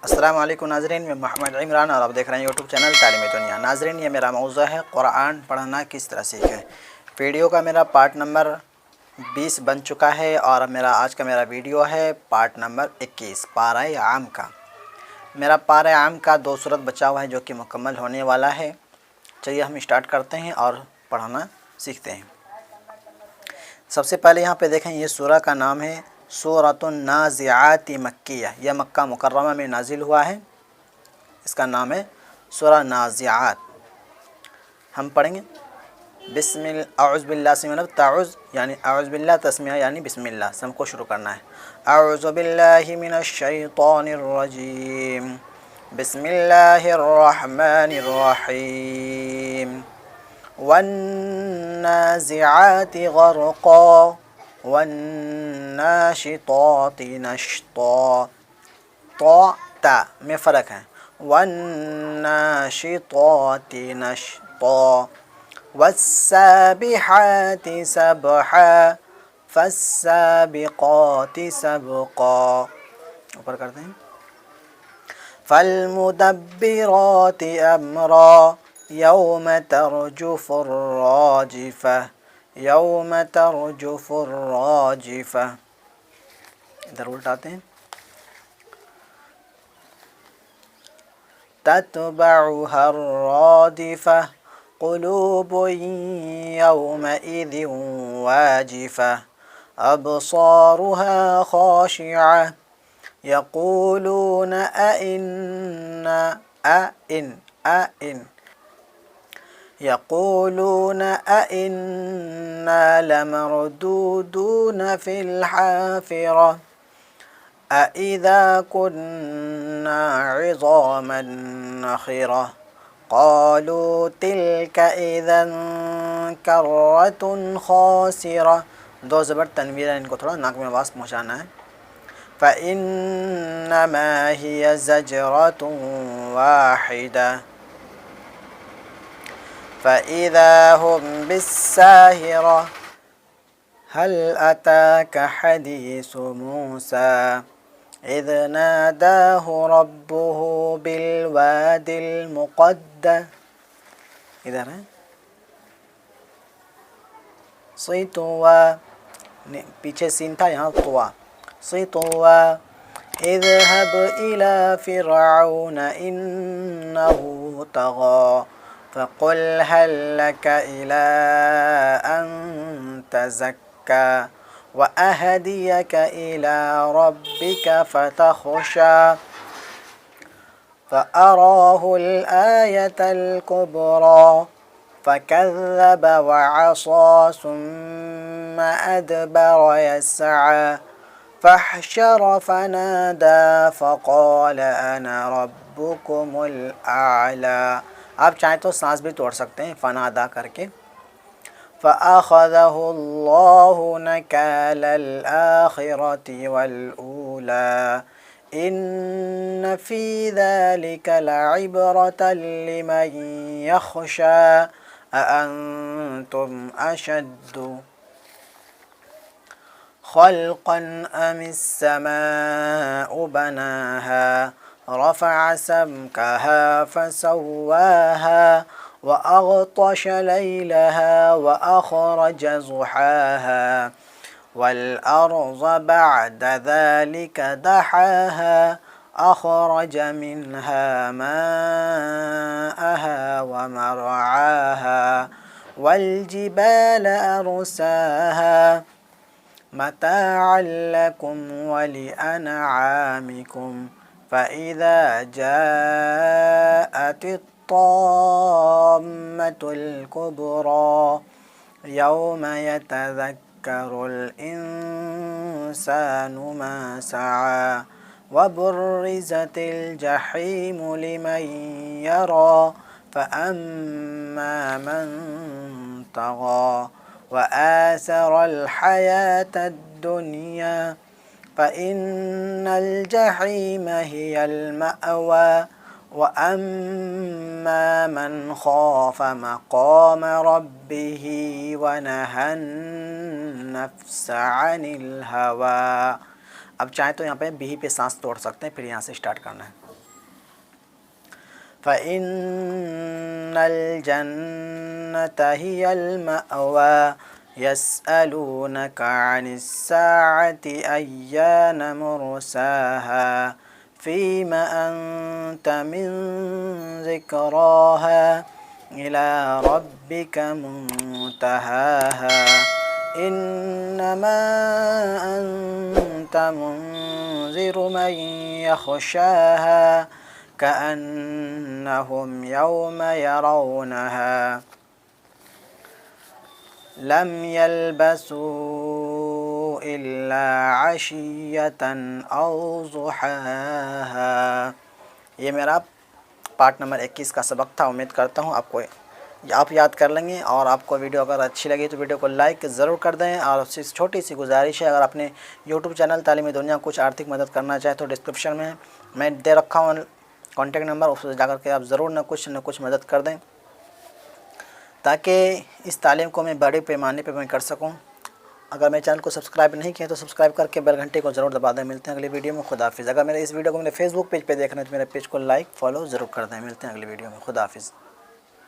अस्सलाम वालेकुम नाज़रीन, मैं मोहम्मद इमरान और आप देख रहे हैं यूट्यूब चैनल तालिमिदुnya। नाज़रीन, ये मेरा मौज़ू है कुरान पढ़ना किस तरह सीखें। वीडियो का मेरा पार्ट नंबर 20 बन चुका है और आज का मेरा वीडियो है पार्ट नंबर 21 पारह आम का। मेरा पारह आम का 2 सूरत बचा हुआ है जो कि मुकम्मल होने वाला है। चलिए हम स्टार्ट करते हैं और पढ़ना सीखते हैं। सबसे पहले यहाँ पे देखें, ये सूरह का नाम है सूरतुन नाज़िआती मक्किया। यह मक्का मुकर्रमा में नाजिल हुआ है। इसका नाम है सूरह नाज़िआत। हम पढ़ेंगे औज़ु बिल्लाह से मतलब ताउज़ यानी औज़ु बिल्लाह, तस्मिया यानी बिस्मिल्लाह से हमको शुरू करना है। औज़ु बिल्लाहि मिनश शैतानिर रजीम, बिस्मिल्लाहिर रहमानिर रहीम, वन्नाज़िआति ग़रक़ा, वन्नाशिताति नश्ता। तो ता में फ़र्क है। वन्नाशिताति नश्ता, वस्साबिहाति सबहा, फस्साबिक़ाति सबक़ा। ऊपर करते हैं। फल्मुदब्बिराति अम्रा, यौम तर्जुफुर राजिफ़ा, यौम तर्जुफुर राजिफ़ा। इधर उल्टाते हैं। तत्बअुहा रादिफ़ा, क़ुलूबुन यौमइज़िन वाजिफ़ा, अब्सारुहा ख़ाशिआ, यक़ूलून अइन्ना लमरदूदून fill हाफ़िरा, अइज़ा Kunna इज़ामन नख़िरा, क़ालू Tilak isn't कर्रतुन ख़ासिरा। 2 ज़बर Tanveer है, इनको थोड़ा नाक में आवाज़ पहुँचाना है। फ़इन्नमा हिय ज़जरतुन वाहिदा, फ़इज़ा हुम बिस्साहिरा, हल अताक हदीसु मूसा, इज़ नादाहु रब्बुहु बिलवादिल मुक़द्दस। इधर है सितवा, पीछे सीन था, यहाँ तुवा। सितवा, इज़हब इला फ़िरऔन इन्नहु तग़ा, फ़क़ुल हल लक इला अन तज़क्का, व अहदियक इला रब्बिक फ़तख़शा, फ़अराहुल आयतल कुब्रा, फ़कज़्ज़ब वअसा सुम्म अदबर यस्आ, फ़हशर फ़नादा, फ़क़ाल अना रब्बुकुमुल आला। आप चाहें तो सांस भी तोड़ सकते हैं फ़नादा करके। फ़अख़ज़हुल्लाहु नकालल आख़िरति वल ऊला, इन्न फ़ी ज़ालिक लइब्रतन लिमन यख़शा, अअंतुम अशद्दु ख़ल्क़न अमिस्समाउ बनाहा, रफ़अ समकहा फ़सव्वाहा, वअग़तश लैलहा वअख़रज ज़ुहाहा, वल्अर्ज़ बअद ज़ालिक दहाहा, अख़रज मिन्हा माअहा वमरआहा, वल्जिबाल अरसाहा, मताअन लकुम वलिअनआमिकुम, फ़इज़ा जाअतित्ताम्मतुल कुब्रा, यौम यतज़क्करुल इंसानु मा सआ, वबुर्रिज़तिल जहीमु लिमन यरा, फ़अम्मा मन तग़ा, वआसरल हयातद दुनिया, फ़इन्नल जहीम हियल मअवा, वअम्मा मन ख़ाफ़ मक़ाम रब्बिही वनहन नफ्स अनिल हवा, अब चाहे तो यहाँ पे बी पे सांस तोड़ सकते हैं, फिर यहाँ से स्टार्ट करना है। फ़इन्नल जन्नता हियल मअवा यसअलूनका अनिस्साअति अय्यान मुरसाहा फ़ीमा अंत मिन ज़िक्राहा इला रब्बिका मुंतहाहा इन्नमा अंत मुंज़िरु मन यख़शाहा कअन्नहुम यौम यरौनहा लम यल्बसू इल्ला अशिय्यतन औ ज़ुहाहा। ये मेरा पार्ट नंबर 21 का सबक था। उम्मीद करता हूँ आप याद कर लेंगे। और आपको वीडियो अगर अच्छी लगी तो वीडियो को लाइक ज़रूर कर दें। और छोटी सी गुजारिश है, अगर अपने यूट्यूब चैनल तालीम दुनिया कुछ आर्थिक मदद करना चाहे तो डिस्क्रिप्शन में मैं दे रखा हूँ कॉन्टैक्ट नंबर, उससे जाकर के आप ज़रूर न कुछ मदद कर दें, ताकि इस तालीम को मैं बड़े पैमाने पर मैं कर सकूँ। अगर मेरे चैनल को सब्सक्राइब नहीं किया तो सब्सक्राइब करके बेल घंटे को ज़रूर दबा दें। मिलते हैं अगली वीडियो में। खुदा हाफिज़। अगर मेरे इस वीडियो को मेरे फेसबुक पेज पे देख रहे हैं तो मेरे पेज को लाइक फॉलो ज़रूर कर दें। मिलते हैं अगली वीडियो में। खुदा हाफिज़।